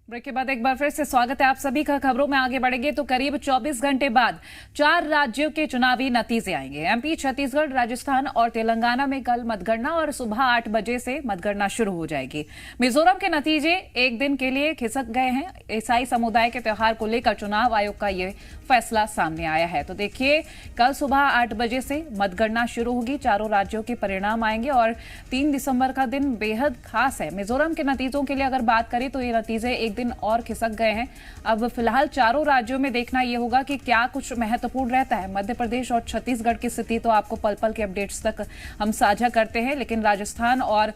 Break के बाद एक बार फिर से स्वागत है आप सभी का। खबरों में आगे बढ़ेंगे तो करीब 24 घंटे बाद 4 राज्यों के चुनावी नतीजे आएंगे। एमपी, छत्तीसगढ़, राजस्थान और तेलंगाना में कल मतगणना और सुबह 8 बजे से मतगणना शुरू हो जाएगी। मिजोरम के नतीजे एक दिन के लिए खिसक गए हैं। ईसाई समुदाय के त्योहार को लेकर चुनाव आयोग का ये फैसला सामने आया है। तो देखिए, कल सुबह 8 बजे से मतगणना शुरू होगी, चारों राज्यों के परिणाम आएंगे और 3 दिसंबर का दिन बेहद खास है। मिजोरम के नतीजों के लिए अगर बात करें तो ये नतीजे एक दिन और खिसक गए हैं। अब फिलहाल चारों राज्यों में देखना यह होगा कि क्या कुछ महत्वपूर्ण रहता है। मध्य प्रदेश और छत्तीसगढ़ की स्थिति तो आपको पल पल के अपडेट्स तक हम साझा करते हैं, लेकिन राजस्थान और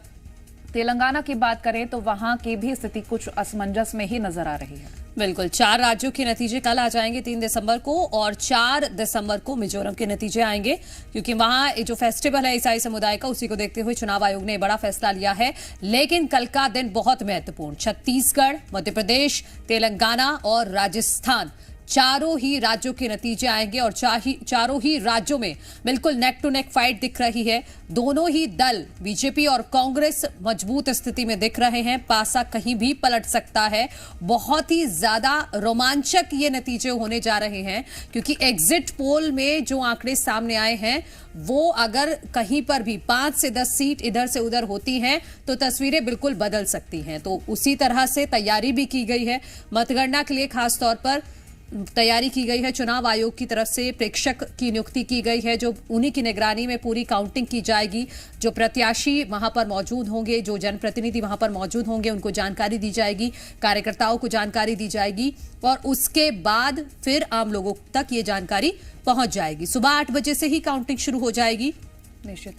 तेलंगाना की बात करें तो वहां की भी स्थिति कुछ असमंजस में ही नजर आ रही है। बिल्कुल, 4 राज्यों के नतीजे कल आ जाएंगे 3 दिसंबर को और 4 दिसंबर को मिजोरम के नतीजे आएंगे, क्योंकि वहां जो फेस्टिवल है ईसाई समुदाय का, उसी को देखते हुए चुनाव आयोग ने बड़ा फैसला लिया है। लेकिन कल का दिन बहुत महत्वपूर्ण, छत्तीसगढ़, मध्य प्रदेश, तेलंगाना और राजस्थान, चारों ही राज्यों के नतीजे आएंगे और चारों ही राज्यों में बिल्कुल नेक टू नेक फाइट दिख रही है। दोनों ही दल, बीजेपी और कांग्रेस, मजबूत स्थिति में दिख रहे हैं। पासा कहीं भी पलट सकता है। बहुत ही ज्यादा रोमांचक ये नतीजे होने जा रहे हैं, क्योंकि एग्जिट पोल में जो आंकड़े सामने आए हैं वो अगर कहीं पर भी 5 से 10 सीट इधर से उधर होती हैं तो तस्वीरें बिल्कुल बदल सकती हैं। तो उसी तरह से तैयारी भी की गई है। मतगणना के लिए खास तौर पर तैयारी की गई है। चुनाव आयोग की तरफ से प्रेक्षक की नियुक्ति की गई है, जो उन्हीं की निगरानी में पूरी काउंटिंग की जाएगी। जो प्रत्याशी वहां पर मौजूद होंगे, जो जनप्रतिनिधि वहां पर मौजूद होंगे, उनको जानकारी दी जाएगी, कार्यकर्ताओं को जानकारी दी जाएगी और उसके बाद फिर आम लोगों तक ये जानकारी पहुंच जाएगी। सुबह 8 बजे से ही काउंटिंग शुरू हो जाएगी,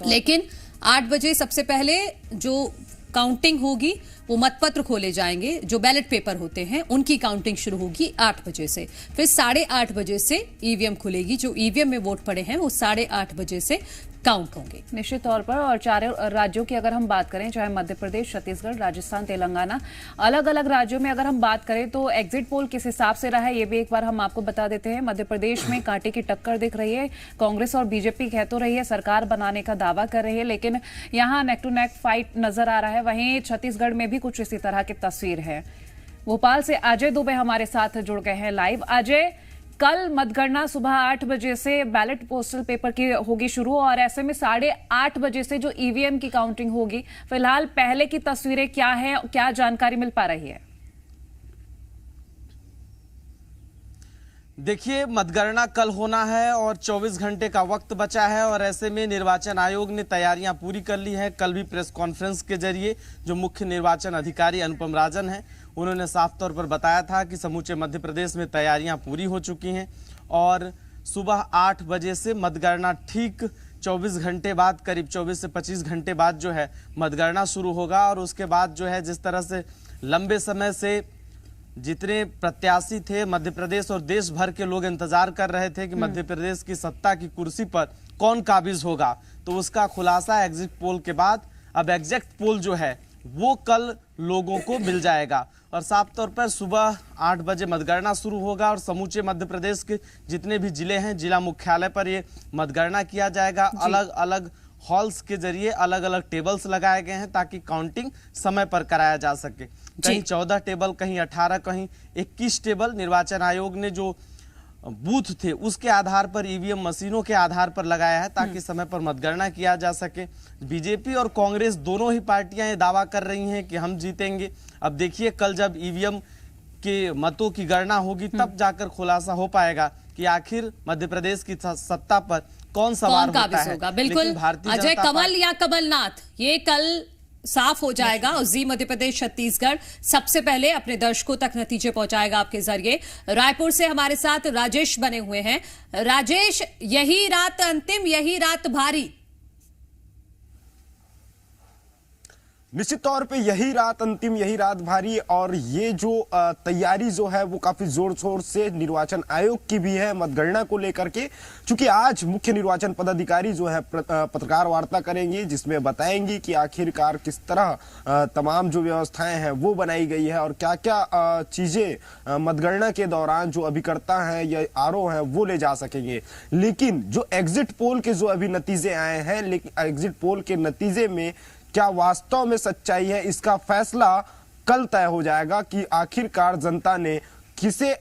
लेकिन 8 बजे सबसे पहले जो काउंटिंग होगी वो मतपत्र खोले जाएंगे, जो बैलेट पेपर होते हैं उनकी काउंटिंग शुरू होगी 8 बजे से। फिर 8:30 बजे से ईवीएम खुलेगी। जो ईवीएम में वोट पड़े हैं वो 8:30 बजे से काउंट होंगे निश्चित तौर पर। और चारों राज्यों की अगर हम बात करें, चाहे मध्य प्रदेश, छत्तीसगढ़, राजस्थान, तेलंगाना, अलग अलग राज्यों में अगर हम बात करें तो एग्जिट पोल किस हिसाब से रहा है ये भी एक बार हम आपको बता देते हैं। मध्य प्रदेश में कांटे की टक्कर दिख रही है। कांग्रेस और बीजेपी कह तो रही है, सरकार बनाने का दावा कर रही है, लेकिन यहाँ नेक टू नेक फाइट नजर आ रहा है। वहीं छत्तीसगढ़ में भी कुछ इसी तरह की तस्वीर है। भोपाल से अजय दुबे हमारे साथ जुड़ गए हैं लाइव। अजय, कल मतगणना सुबह 8 बजे से बैलेट पोस्टल पेपर की होगी शुरू और ऐसे में 8:30 बजे से जो ईवीएम की काउंटिंग होगी, फिलहाल पहले की तस्वीरें क्या है, क्या जानकारी मिल पा रही है? देखिए, मतगणना कल होना है और 24 घंटे का वक्त बचा है और ऐसे में निर्वाचन आयोग ने तैयारियां पूरी कर ली है। कल भी प्रेस कॉन्फ्रेंस के जरिए जो मुख्य निर्वाचन अधिकारी अनुपम राजन हैं, उन्होंने साफ तौर पर बताया था कि समूचे मध्य प्रदेश में तैयारियां पूरी हो चुकी हैं और सुबह 8 बजे से मतगणना ठीक 24 घंटे बाद, करीब 24 से 25 घंटे बाद जो है मतगणना शुरू होगा। और उसके बाद जो है, जिस तरह से लंबे समय से जितने प्रत्याशी थे मध्य प्रदेश और देश भर के लोग इंतजार कर रहे थे कि मध्य प्रदेश की सत्ता की कुर्सी पर कौन काबिज होगा, तो उसका खुलासा एग्जिट पोल के बाद अब एग्जैक्ट पोल जो है वो कल लोगों को मिल जाएगा। और साफ तौर पर सुबह 8 बजे मतगणना शुरू होगा और समूचे मध्य प्रदेश के जितने भी जिले हैं, जिला मुख्यालय पर ये मतगणना किया जाएगा। अलग अलग हॉल्स के जरिए अलग अलग टेबल्स लगाए गए हैं ताकि काउंटिंग समय पर कराया जा सके। कहीं 14 टेबल, कहीं 18, कहीं 21 टेबल निर्वाचन आयोग ने जो बूथ थे उसके आधार पर, ईवीएम मशीनों के आधार पर लगाया है ताकि समय पर मतगणना किया जा सके। बीजेपी और कांग्रेस दोनों ही पार्टियां ये दावा कर रही हैं कि हम जीतेंगे। अब देखिए, कल जब ईवीएम के मतों की गणना होगी तब जाकर खुलासा हो पाएगा कि आखिर मध्य प्रदेश की सत्ता पर कौन सवार होता है। बिल्कुल अजय, कमल या कमलनाथ, ये कल साफ हो जाएगा। और जी मध्य प्रदेश छत्तीसगढ़ सबसे पहले अपने दर्शकों तक नतीजे पहुंचाएगा आपके जरिए। रायपुर से हमारे साथ राजेश बने हुए हैं। राजेश, यही रात अंतिम, यही रात भारी? निश्चित तौर पे यही रात अंतिम, यही रात भारी। और ये जो तैयारी जो है वो काफी जोर शोर से निर्वाचन आयोग की भी है मतगणना को लेकर के, क्योंकि आज मुख्य निर्वाचन पदाधिकारी जो है पत्रकार वार्ता करेंगे, जिसमें बताएंगे कि आखिरकार किस तरह तमाम जो व्यवस्थाएं हैं वो बनाई गई है और क्या क्या चीजें मतगणना के दौरान जो अभिकर्ता हैं या आरओ हैं वो ले जा सकेंगे। लेकिन जो एग्जिट पोल के जो अभी नतीजे आए हैं, लेकिन एग्जिट पोल के नतीजे में क्या वास्तव में सच्चाई है, इसका फैसला कल तय हो जाएगा कि आखिरकार जनता ने किसे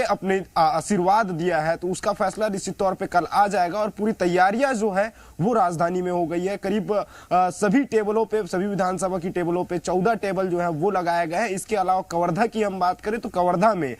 अपने आशीर्वाद दिया है, तो उसका फैसला निश्चित तौर पे कल आ जाएगा। और पूरी तैयारियां जो है वो राजधानी में हो गई है। करीब सभी टेबलों पे, सभी विधानसभा की टेबलों पे 14 टेबल जो है वो लगाए गए हैं। इसके अलावा कवर्धा की हम बात करें तो कवर्धा में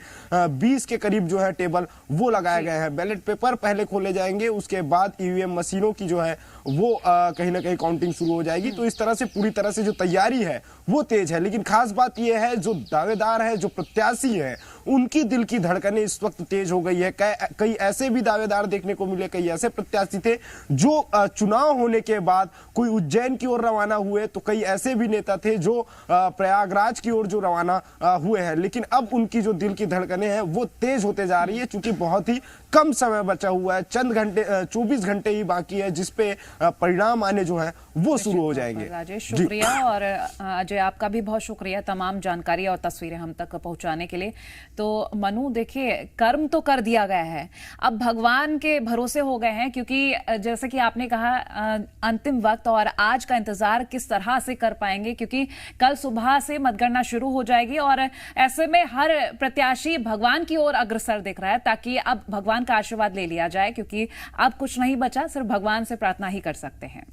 20 के करीब जो है टेबल वो लगाए गए हैं। बैलेट पेपर पहले खोले जाएंगे, उसके बाद ईवीएम मशीनों की जो है वो कहीं ना कहीं काउंटिंग शुरू हो जाएगी। तो इस तरह से पूरी तरह से जो तैयारी है वो तेज है। लेकिन खास बात यह है, जो दावेदार है, जो प्रत्याशी है, उनकी दिल की धड़कनें इस वक्त तेज हो गई है। कई ऐसे भी दावेदार देखने को मिले, कई ऐसे प्रत्याशी थे जो चुनाव होने के बाद कोई उज्जैन की ओर रवाना हुए, तो कई ऐसे भी नेता थे जो प्रयागराज की ओर जो रवाना हुए हैं। लेकिन अब उनकी जो दिल की धड़कनें हैं वो तेज होते जा रही है, क्योंकि बहुत ही कम समय बचा हुआ है। चंद घंटे, 24 घंटे ही बाकी है, जिसपे परिणाम आने जो है वो शुरू हो जाएंगे। राजेश, शुक्रिया। और अजय, आपका भी बहुत शुक्रिया तमाम जानकारी और तस्वीरें हम तक पहुंचाने के लिए। तो मनु, देखिए, कर्म तो कर दिया गया है, अब भगवान के भरोसे हो गए हैं, क्योंकि जैसे कि आपने कहा अंतिम वक्त और आज का इंतजार किस तरह से कर पाएंगे, क्योंकि कल सुबह से मतगणना शुरू हो जाएगी और ऐसे में हर प्रत्याशी भगवान की ओर अग्रसर दिख रहा है, ताकि अब भगवान का आशीर्वाद ले लिया जाए, क्योंकि अब कुछ नहीं बचा, सिर्फ भगवान से प्रार्थना ही कर सकते हैं।